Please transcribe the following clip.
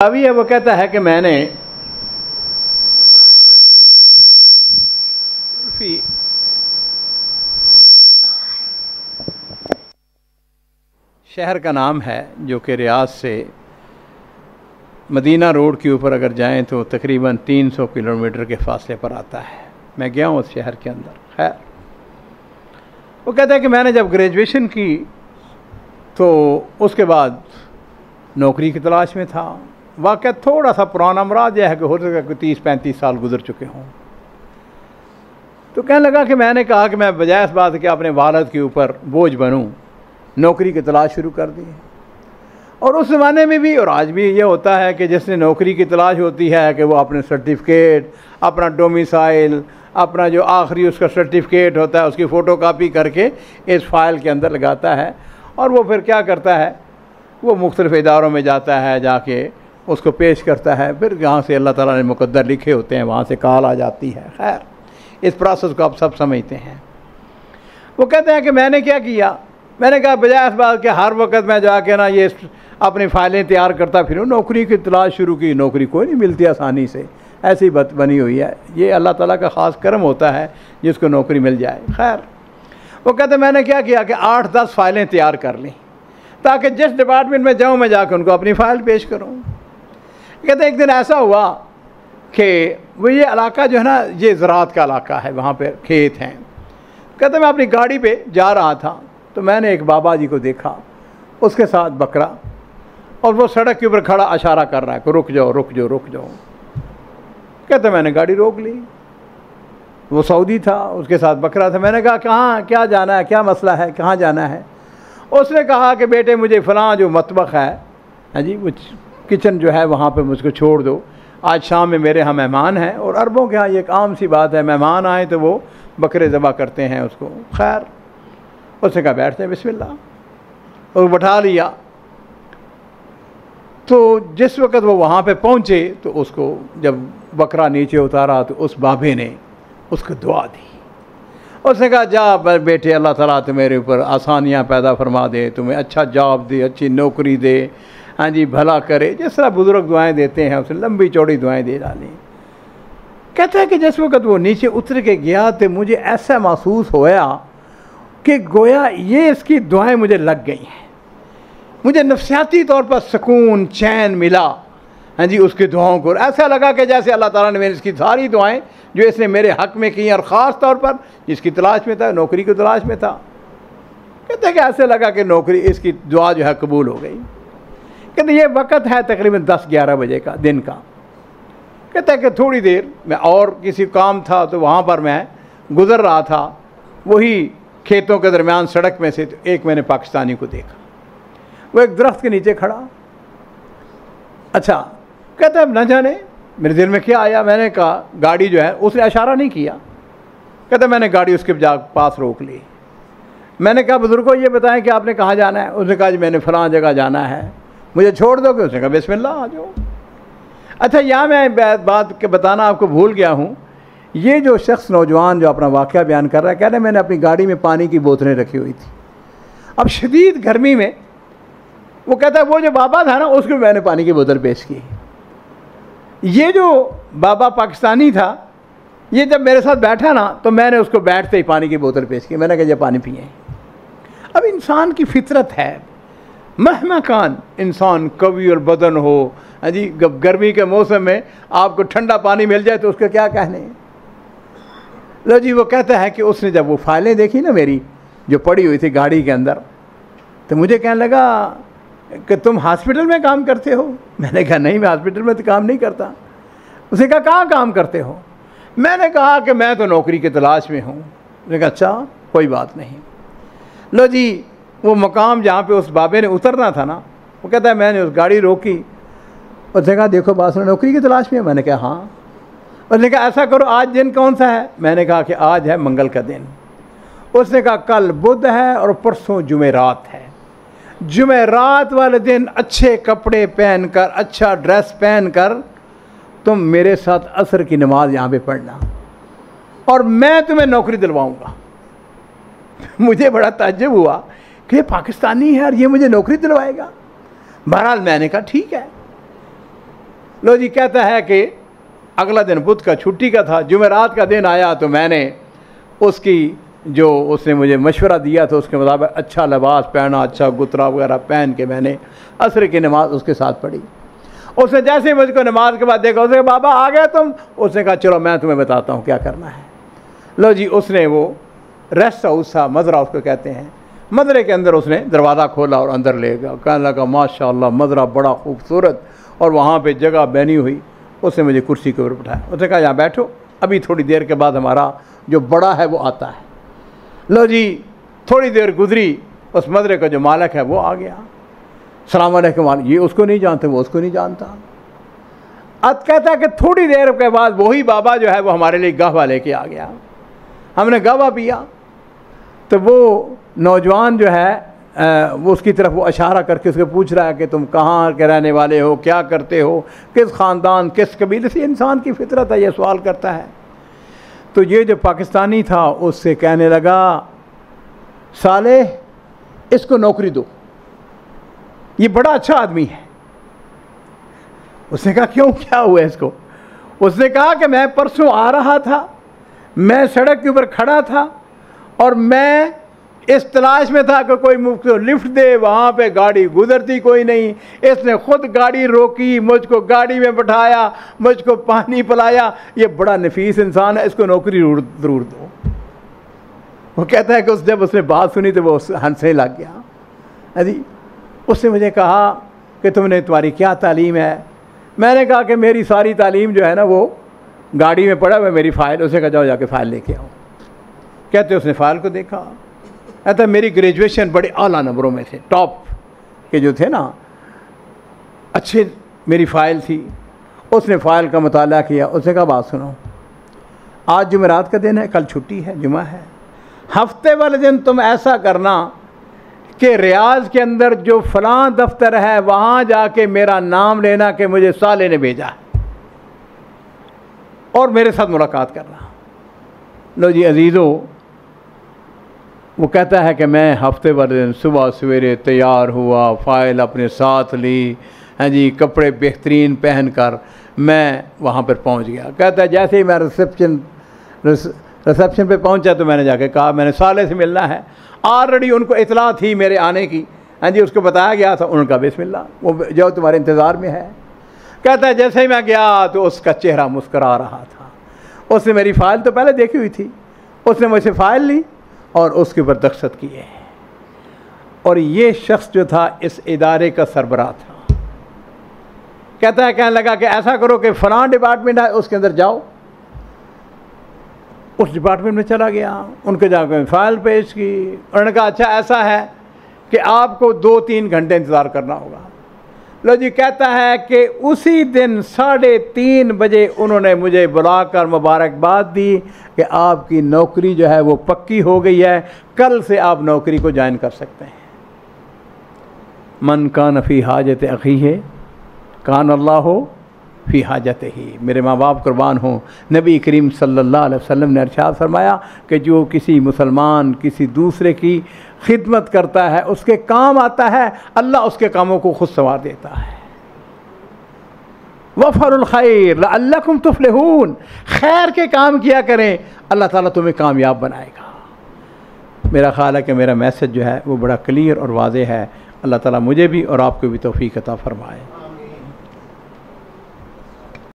रावी है वो कहता है कि मैंने शहर का नाम है जो कि रियाद से मदीना रोड के ऊपर अगर जाएं तो तकरीबन 300 किलोमीटर के फासले पर आता है। मैं गया हूँ उस शहर के अंदर। खैर, वो कहता है कि मैंने जब ग्रेजुएशन की तो उसके बाद नौकरी की तलाश में था। वाक़ई थोड़ा सा पुराना मराज यह है कि हो सके कि 30-35 साल गुजर चुके हों। तो कहने लगा कि मैंने कहा कि मैं बजाय इस बात के अपने वालिद के ऊपर बोझ बनूं, नौकरी की तलाश शुरू कर दी। और उस ज़माने में भी और आज भी ये होता है कि जिसने नौकरी की तलाश होती है कि वो अपने सर्टिफिकेट, अपना डोमिसाइल, अपना जो आखिरी उसका सर्टिफिकेट होता है उसकी फ़ोटो कापी करके इस फाइल के अंदर लगाता है। और वो फिर क्या करता है, वो मुख्तलिफ़ इदारों में जाता है, जाके उसको पेश करता है। फिर जहाँ से अल्लाह ताला ने मुक़द्दर लिखे होते हैं वहाँ से कॉल आ जाती है। खैर, इस प्रोसेस को आप सब समझते हैं। वो कहते हैं कि मैंने क्या किया, मैंने कहा बजाय इस बात के हर वक्त मैं जाके ना ये अपनी फ़ाइलें तैयार करता फिरूँ, नौकरी की तलाश शुरू की। नौकरी कोई नहीं मिलती आसानी से, ऐसी बात बनी हुई है। ये अल्लाह ताला का ख़ास करम होता है जिसको नौकरी मिल जाए। खैर, वो कहते मैंने क्या किया कि 8-10 फ़ाइलें तैयार कर लीं ताकि जिस डिपार्टमेंट में जाऊँ मैं जाकर उनको अपनी फ़ाइल पेश करूँ। कहते एक दिन ऐसा हुआ कि वो ये इलाका जो है ना, ये ज़राअत का इलाका है, वहाँ पे खेत हैं। कहते मैं अपनी गाड़ी पे जा रहा था तो मैंने एक बाबा जी को देखा, उसके साथ बकरा, और वो सड़क के ऊपर खड़ा इशारा कर रहा है कि रुक जाओ रुक जाओ रुक जाओ। कहते मैंने गाड़ी रोक ली। वो सऊदी था, उसके साथ बकरा था। मैंने कहा कहाँ, क्या जाना है, क्या मसला है, कहाँ जाना है? उसने कहा कि बेटे मुझे फ़लाँ जो मतबख है, हाँ जी, वो किचन जो है वहाँ पे मुझको छोड़ दो। आज शाम में मेरे यहाँ मेहमान हैं और अरबों के यहाँ ये एक आम सी बात है, मेहमान आए तो वो बकरे ज़बह करते हैं उसको। खैर, उसने कहा बैठते हैं, बिस्मिल्लाह, और बैठा लिया। तो जिस वक़्त वो वहाँ पे पहुँचे तो उसको जब बकरा नीचे उतारा तो उस बाबे ने उसको दुआ दी। उसने कहा जा बेटे, अल्लाह ताला तुम्हारे ऊपर आसानियाँ पैदा फरमा दे, तुम्हें अच्छा जॉब दे, अच्छी नौकरी दे, हाँ जी, भला करे। जिस तरह बुज़ुर्ग दुआएं देते हैं उसने लंबी चौड़ी दुआएं दे डाली। कहता है कि जिस वक़्त वो नीचे उतर के गया तो मुझे ऐसा महसूस होया कि गोया ये इसकी दुआएं मुझे लग गई हैं। मुझे नफसियाती तौर पर सुकून, चैन मिला, हाँ जी, उसकी दुआओं को। ऐसा लगा कि जैसे अल्लाह ताला ने मेरी इसकी सारी दुआएं जो इसने मेरे हक़ में की, और ख़ास तौर पर जिसकी तलाश में था, नौकरी की तलाश में था, कहते हैं कि ऐसे लगा कि नौकरी, इसकी दुआ जो है कबूल हो गई। कहते ये वक़्त है तकरीबन 10-11 बजे का दिन का। कहते हैं कि थोड़ी देर मैं और किसी काम था तो वहाँ पर मैं गुज़र रहा था, वही खेतों के दरमियान सड़क में से तो एक मैंने पाकिस्तानी को देखा, वो एक दरख्त के नीचे खड़ा। अच्छा, कहते अब न जाने मेरे दिल में क्या आया, मैंने कहा गाड़ी जो है, उसने इशारा नहीं किया। कहते मैंने गाड़ी उसके पास रोक ली। मैंने कहा बुज़ुर्गों ये बताएं कि आपने कहाँ जाना है? उसने कहा जी मैंने फ़लाँ जगह जाना है, मुझे छोड़ दोगे? उसने कहा बिस्मिल्लाह आ जाओ। अच्छा, यहाँ मैं बात के बताना आपको भूल गया हूँ। ये जो शख्स नौजवान जो अपना वाक़या बयान कर रहा है, कह रहे मैंने अपनी गाड़ी में पानी की बोतलें रखी हुई थी। अब शदीद गर्मी में वो कहता है वो जो बाबा था ना, उसको मैंने पानी की बोतल पेश की। ये जो बाबा पाकिस्तानी था, ये जब मेरे साथ बैठा ना तो मैंने उसको बैठते ही पानी की बोतल पेश की। मैंने कहा ये पानी पिए। अब इंसान की फितरत है, महमा कान इंसान कवि और बदन हो, जी, गर्मी के मौसम में आपको ठंडा पानी मिल जाए तो उसके क्या कहने। लो जी, वो कहता है कि उसने जब वो फाइलें देखी ना मेरी जो पड़ी हुई थी गाड़ी के अंदर, तो मुझे कहने लगा कि तुम हॉस्पिटल में काम करते हो? मैंने कहा नहीं, मैं हॉस्पिटल में तो काम नहीं करता। उसने कहा कहाँ काम करते हो? मैंने कहा कि मैं तो नौकरी की तलाश में हूँ। उसने कहा अच्छा, कोई बात नहीं। लो जी, वो मकाम जहाँ पे उस बाबे ने उतरना था ना, वो कहता है मैंने उस गाड़ी रोकी। उसने कहा देखो बात सुनो, नौकरी की तलाश में? मैंने कहा हाँ। उसने कहा ऐसा करो, आज दिन कौन सा है? मैंने कहा कि आज है मंगल का दिन। उसने कहा कल बुध है और परसों जुमेरात है। जुमेरात वाले दिन अच्छे कपड़े पहनकर, अच्छा ड्रेस पहनकर तुम मेरे साथ असर की नमाज यहाँ पे पढ़ना और मैं तुम्हें नौकरी दिलवाऊँगा। मुझे बड़ा ताज्जुब हुआ कि ये पाकिस्तानी है और ये मुझे नौकरी दिलवाएगा। बहरहाल मैंने कहा ठीक है। लो जी, कहता है कि अगला दिन बुध का छुट्टी का था, जुमेरात का दिन आया तो मैंने उसकी जो उसने मुझे मशवरा दिया था उसके मुताबिक अच्छा लिबास पहना, अच्छा गुतरा वगैरह पहन के मैंने असर की नमाज़ उसके साथ पढ़ी। उसने जैसे ही मुझको नमाज के बाद देखा, उसने कहा बाबा आ गए तुम? उसने कहा चलो मैं तुम्हें बताता हूँ क्या करना है। लो जी, उसने वो रेस्ट हाउस था, मज़रा उसको कहते हैं, मदरे के अंदर उसने दरवाज़ा खोला और अंदर ले गया। कहने लगा माशाअल्लाह मदरा बड़ा खूबसूरत, और वहाँ पे जगह बनी हुई। उसने मुझे कुर्सी के ऊपर बिठाया, उसने कहा यहाँ बैठो, अभी थोड़ी देर के बाद हमारा जो बड़ा है वो आता है। लो जी, थोड़ी देर गुजरी, उस मदरे का जो मालिक है वो आ गया। सलाम अलैकुम, ये उसको नहीं जानते, वो उसको नहीं जानता। अब कहता है कि थोड़ी देर के बाद वही बाबा जो है वो हमारे लिए गहवा लेके आ गया। हमने गहवा पिया तो वो नौजवान जो है वो उसकी तरफ वो इशारा करके उसको पूछ रहा है कि तुम कहाँ के रहने वाले हो, क्या करते हो, किस ख़ानदान किस कबीले से। इंसान की फितरत है, ये सवाल करता है। तो ये जो पाकिस्तानी था उससे कहने लगा साले इसको नौकरी दो, ये बड़ा अच्छा आदमी है। उसने कहा क्यों, क्या हुआ इसको? उसने कहा कि मैं परसों आ रहा था, मैं सड़क के ऊपर खड़ा था और मैं इस तलाश में था कि कोई मुझको लिफ्ट दे, वहाँ पे गाड़ी गुजरती कोई नहीं। इसने खुद गाड़ी रोकी, मुझको गाड़ी में बैठाया, मुझको पानी पिलाया। ये बड़ा नफीस इंसान है, इसको नौकरी ज़रूर दो। वो कहता है कि जब उसने बात सुनी तो वो हंसने लग गया। अजी उसने मुझे कहा कि तुम्हारी क्या तालीम है? मैंने कहा कि मेरी सारी तालीम जो है ना वो गाड़ी में पड़ा हुआ मेरी फ़ाइल। उसे कहा जाओ जाके फ़ाइल लेके आओ। कहते उसने फ़ाइल को देखा, कहता मेरी ग्रेजुएशन बड़े आला नंबरों में थे, टॉप के जो थे ना, अच्छे मेरी फ़ाइल थी। उसने फ़ाइल का मुताला किया। उसने कहा बात सुनो, आज जुमेरात का दिन है, कल छुट्टी है, जुमा है। हफ्ते वाले दिन तुम ऐसा करना कि रियाज के अंदर जो फ़लाँ दफ्तर है वहाँ जाके मेरा नाम लेना कि मुझे साले ने भेजा है और मेरे साथ मुलाकात करना। लो जी अजीज़ों, वो कहता है कि मैं हफ्ते वाले दिन सुबह सवेरे तैयार हुआ, फ़ाइल अपने साथ ली, हाँ जी, कपड़े बेहतरीन पहन कर मैं वहाँ पर पहुँच गया। कहता है जैसे ही मैं रिसेप्शन पे पहुँचा तो मैंने जाके कहा मैंने साले से मिलना है। ऑलरेडी उनको इतला थी मेरे आने की, हाँ जी, उसको बताया गया था। उनका बिस्मिल्लाह, वो जो तुम्हारे इंतज़ार में है। कहता है जैसे ही मैं गया तो उसका चेहरा मुस्करा रहा था। उसने मेरी फ़ाइल तो पहले देखी हुई थी, उसने मुझसे फ़ाइल ली और उसके ऊपर दस्तखत किए। और ये शख्स जो था इस इदारे का सरबराह था। कहता है कहने लगा कि ऐसा करो कि फ़लाँ डिपार्टमेंट है उसके अंदर जाओ। उस डिपार्टमेंट में चला गया, उनके जाकर फ़ाइल पेश की। उन्होंने कहा अच्छा ऐसा है कि आपको 2-3 घंटे इंतज़ार करना होगा। लो जी, कहता है कि उसी दिन 3:30 बजे उन्होंने मुझे बुलाकर मुबारकबाद दी कि आपकी नौकरी जो है वो पक्की हो गई है, कल से आप नौकरी को ज्वाइन कर सकते हैं। मन कान फ़ी हाजत अख़ीह कान अल्लाह फ़ी हाजत ही। मेरे माँ बाप कुर्बान हों, नबी करीम सल्लल्लाहु अलैहि वसल्लम ने इरशाद फरमाया कि जो किसी मुसलमान किसी दूसरे की खिदमत करता है, उसके काम आता है, अल्लाह उसके कामों को खुद सवार देता है। वफ़रुल खैर लअल्लकुम तुफ़लिहून, खैर के काम किया करें, अल्लाह ताला तुम्हें कामयाब बनाएगा। मेरा ख़्याल है कि मेरा मैसेज जो है वो बड़ा क्लियर और वाज़ेह है। अल्लाह ताला मुझे भी और आपको भी तौफ़ीक़ अता फ़रमाए।